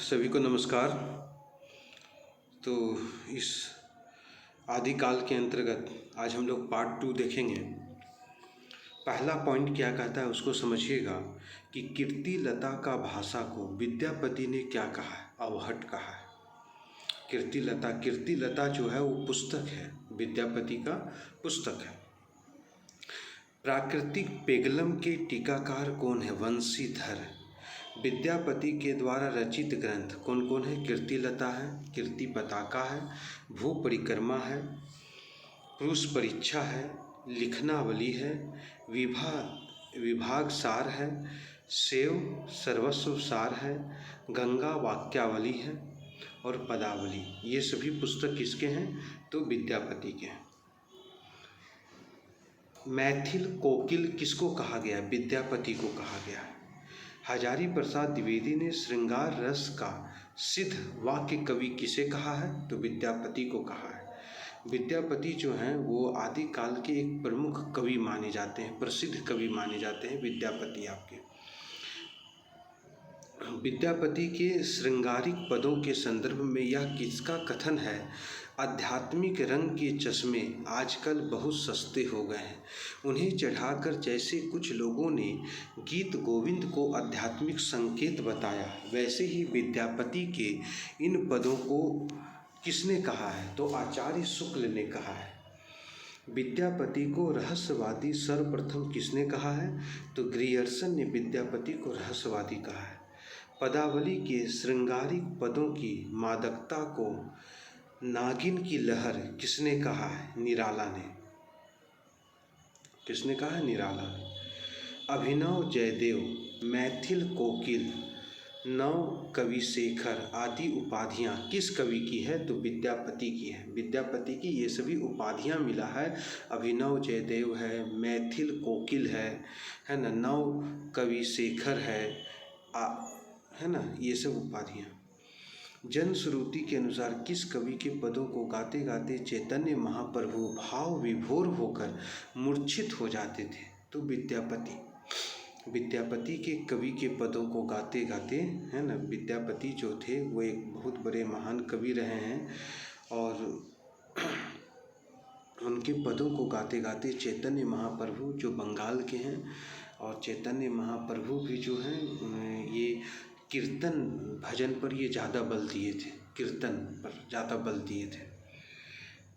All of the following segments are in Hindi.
सभी को नमस्कार। तो इस आदिकाल के अंतर्गत आज हम लोग पार्ट 2 देखेंगे। पहला पॉइंट क्या कहता है उसको समझिएगा कि कीर्तिलता का भाषा को विद्यापति ने क्या कहा है, अवहट कहा है। कीर्तिलता जो है वो पुस्तक है, विद्यापति का पुस्तक है। प्राकृतिक पेगलम के टीकाकार कौन है? वंशीधर। विद्यापति के द्वारा रचित ग्रंथ कौन कौन है? कीर्तिलता है, कीर्ति पताका है, भू परिक्रमा है, पुरुष परीक्षा है, लिखनावली है, विभाग सार है, सेव सर्वस्व सार है, गंगा वाक्यावली है और पदावली। ये सभी पुस्तक किसके हैं? तो विद्यापति के हैं। मैथिल कोकिल किसको कहा गया? विद्यापति को कहा गया है। हजारी प्रसाद द्विवेदी ने श्रृंगार रस का सिद्ध वाक्य कवि किसे कहा है? तो विद्यापति को कहा है। विद्यापति जो हैं वो आदिकाल के एक प्रमुख कवि माने जाते हैं, प्रसिद्ध कवि माने जाते हैं विद्यापति आपके। विद्यापति के श्रृंगारिक पदों के संदर्भ में यह किसका कथन है? आध्यात्मिक रंग के चश्मे आजकल बहुत सस्ते हो गए हैं, उन्हें चढ़ाकर जैसे कुछ लोगों ने गीत गोविंद को आध्यात्मिक संकेत बताया, वैसे ही विद्यापति के इन पदों को किसने कहा है? तो आचार्य शुक्ल ने कहा है। विद्यापति को रहस्यवादी सर्वप्रथम किसने कहा है? तो ग्रियर्सन ने विद्यापति को रहस्यवादी कहा है। पदावली के श्रृंगारिक पदों की मादकता को नागिन की लहर किसने कहा है? निराला ने। किसने कहा है? निराला ने। अभिनव जयदेव, मैथिल कोकिल, नव कवि शेखर आदि उपाधियां किस कवि की है? तो विद्यापति की है। विद्यापति की ये सभी उपाधियां मिला है। अभिनव जयदेव है, मैथिल कोकिल है ना, नव कवि शेखर है ना, ये सब उपाधियां। जनश्रुति के अनुसार किस कवि के पदों को गाते गाते चैतन्य महाप्रभु भाव विभोर होकर मूर्छित हो जाते थे? तो विद्यापति के कवि के पदों को गाते गाते, है ना, विद्यापति जो थे वो एक बहुत बड़े महान कवि रहे हैं और उनके पदों को गाते गाते चैतन्य महाप्रभु जो बंगाल के हैं, और चैतन्य महाप्रभु भी जो हैं ये कीर्तन भजन पर ये ज़्यादा बल दिए थे, कीर्तन पर ज़्यादा बल दिए थे।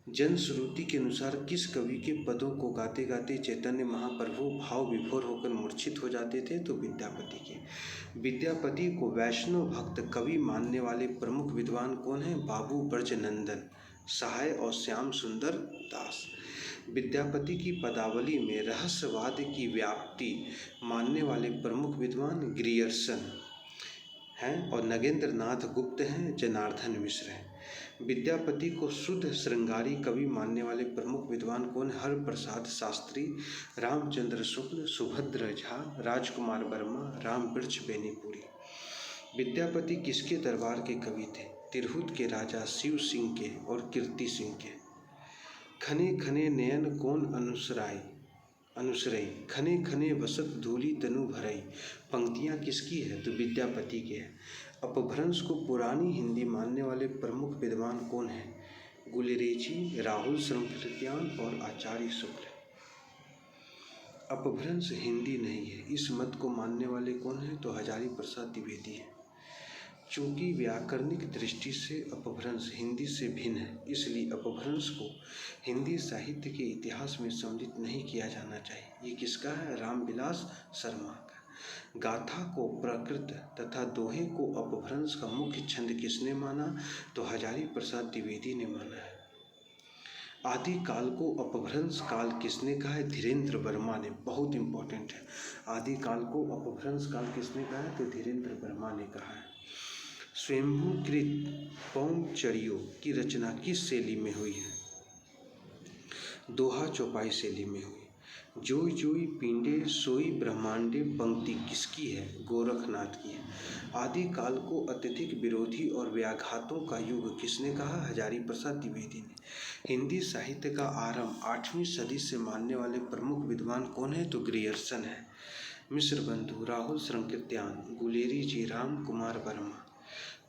जनश्रुति के अनुसार किस कवि के पदों को गाते गाते चैतन्य महाप्रभु भाव विभोर होकर मूर्छित हो जाते थे? तो विद्यापति के। विद्यापति को वैष्णव भक्त कवि मानने वाले प्रमुख विद्वान कौन हैं? बाबू ब्रजनंदन, सहाय और श्याम सुंदर दास। विद्यापति की पदावली में रहस्यवाद की व्याप्ति मानने वाले प्रमुख विद्वान ग्रियर्सन हैं और नगेंद्र नाथ गुप्त हैं, जनार्दन मिश्र हैं। विद्यापति को शुद्ध श्रृंगारी कवि मानने वाले प्रमुख विद्वान कौन? हरप्रसाद शास्त्री, रामचंद्र शुक्ल, सुभद्र झा, राजकुमार वर्मा, रामवृक्ष बेनीपुरी। विद्यापति किसके दरबार के कवि थे? तिरहुत के राजा शिव सिंह के और कीर्ति सिंह के। खने खने नयन कौन अनुसरई, खने खने वसत धूली तनु भरई। पंक्तियाँ किसकी है? तो विद्यापति के है। अपभ्रंश को पुरानी हिंदी मानने वाले प्रमुख विद्वान कौन हैं? गुलेरेजी, राहुल शंकरत्यान और आचार्य शुक्ल। अपभ्रंश हिंदी नहीं है, इस मत को मानने वाले कौन हैं? तो हजारी प्रसाद द्विवेदी हैं। चूँकि व्याकरणिक दृष्टि से अपभ्रंश हिंदी से भिन्न है, इसलिए अपभ्रंश को हिंदी साहित्य के इतिहास में सम्मिलित नहीं किया जाना चाहिए। ये किसका है? रामविलास शर्मा का। गाथा को प्राकृत तथा दोहे को अपभ्रंश का मुख्य छंद किसने माना? तो हजारी प्रसाद द्विवेदी ने माना है। आदिकाल को अपभ्रंश काल किसने कहा है? धीरेन्द्र वर्मा ने। बहुत इंपॉर्टेंट है। आदिकाल को अपभ्रंश काल किसने कहा है? तो धीरेन्द्र वर्मा ने कहा है। स्वयंभूकृत पौंचरियों की रचना किस शैली में हुई है? दोहा चौपाई शैली में हुई। जोई जोई पिंडे सोई ब्रह्मांडे पंक्ति किसकी है? गोरखनाथ की है। आदिकाल को अत्यधिक विरोधी और व्याघातों का युग किसने कहा? हजारी प्रसाद द्विवेदी ने। हिंदी साहित्य का आरंभ 8वीं सदी से मानने वाले प्रमुख विद्वान कौन है? तो ग्रियर्सन है। मिश्र बंधु, राहुल शंकरत्यान, गुलेरी जी, राम कुमार वर्मा।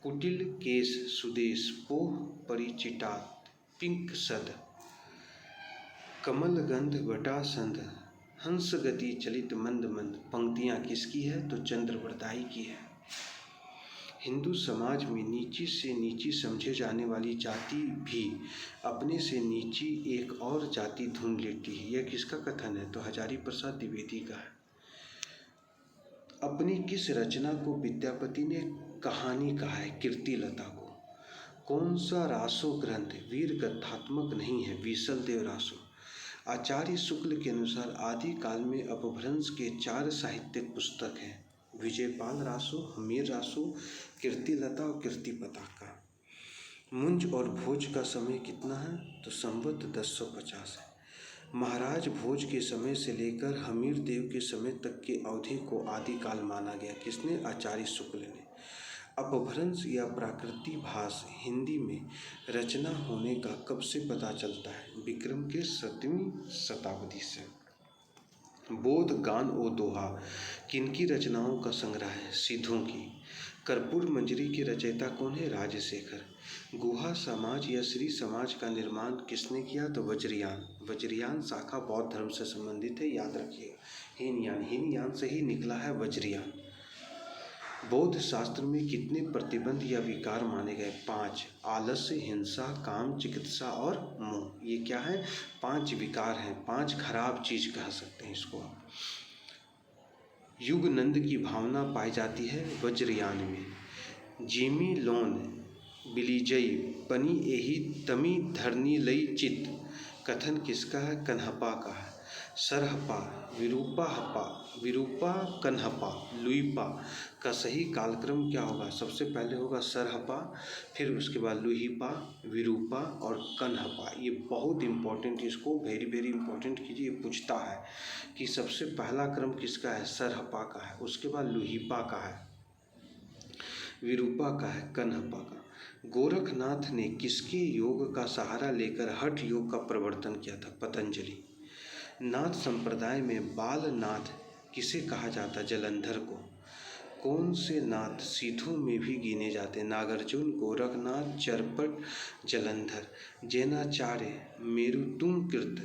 कुटिल केश सुदेश पोह परिचिटात पिंक सद कमल गंध वटा संध हंस गति चलित मंद मंद। पंक्तियाँ किसकी है? तो चंद्रवरदाई की है। हिंदू समाज में नीची से नीची समझे जाने वाली जाति भी अपने से नीची एक और जाति ढूंढ लेती है। यह किसका कथन है? तो हजारी प्रसाद द्विवेदी का है। अपनी किस रचना को विद्यापति ने कहानी कहा है? कीर्तिलता को। कौन सा रासो ग्रंथ वीर गद्यात्मक नहीं है? विसल देव रासो। आचार्य शुक्ल के अनुसार आदि काल में अपभ्रंश के 4 साहित्यिक पुस्तक हैं: विजयपाल रासो, हमीर रासो, कीर्तिलता और कीर्ति पताका। मुंज और भोज का समय कितना है? तो संवत 1050 है। महाराज भोज के समय से लेकर हमीर देव के समय तक की अवधि को आदिकाल माना गया। किसने? आचार्य शुक्ल ने। अपभ्रंश या प्राकृतिक भाष हिंदी में रचना होने का कब से पता चलता है? विक्रम के 7वीं शताब्दी से। बोध गान ओ दोहा किनकी रचनाओं का संग्रह है? सिद्धों की। कर्पूर मंजरी के रचयिता कौन है? राजशेखर। गुहा समाज या श्री समाज का निर्माण किसने किया? तो वज्रयान। वज्रयान शाखा बौद्ध धर्म से संबंधित है, याद रखिएगा। हीनयान से ही निकला है वज्रयान। बौद्ध शास्त्र में कितने प्रतिबंध या विकार माने गए? 5। आलस्य, हिंसा, काम, चिकित्सा और मोह। ये क्या है? 5 विकार हैं, 5 खराब चीज कह सकते हैं इसको आप। युगनंद की भावना पाई जाती है वज्रयान में। जिमी लोन बिलीजई पनी एही तमी धरनी लई चित कथन किसका है? कन्हपा का है। सरहपा, विरूपा कन्हपा लुइपा का सही कालक्रम क्या होगा? सबसे पहले होगा सरहपा, फिर उसके बाद लुहिपा, विरूपा और कन्हपा। ये बहुत इंपॉर्टेंट, इसको वेरी वेरी इंपॉर्टेंट कीजिए। ये पूछता है कि सबसे पहला क्रम किसका है? सरहपा का है, उसके बाद लुहिपा का है, विरूपा का है, कन्हपा का। गोरखनाथ ने किसके योग का सहारा लेकर हठ योग का प्रवर्तन किया था? पतंजलि। नाथ संप्रदाय में बालनाथ किसे कहा जाता? जलंधर को। कौन से नाथ सिद्धों में भी गिने जाते? नागार्जुन, गोरखनाथ, चरपट, जलंधर। जैनाचार्य मेरुतुंगकृत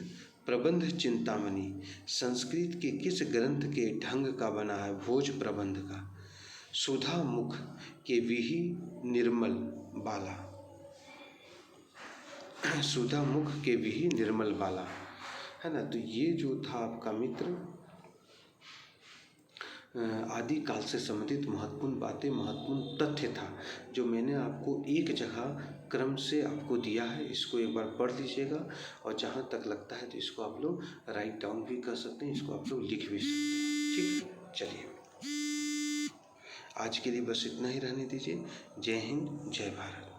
प्रबंध चिंतामणि संस्कृत के किस ग्रंथ के ढंग का बना है? भोज प्रबंध का। सुधा मुख के विहि निर्मल बाला। सुधा मुख के विहि निर्मल बाला, है ना। तो ये जो था आपका मित्र आदि काल से संबंधित महत्वपूर्ण बातें, महत्वपूर्ण तथ्य था जो मैंने आपको एक जगह क्रम से आपको दिया है। इसको एक बार पढ़ लीजिएगा और जहाँ तक लगता है तो इसको आप लोग राइट डाउन भी कर सकते हैं, इसको आप लोग लिख भी सकते हैं। ठीक, चलिए आज के लिए बस इतना ही रहने दीजिए। जय हिंद, जय भारत।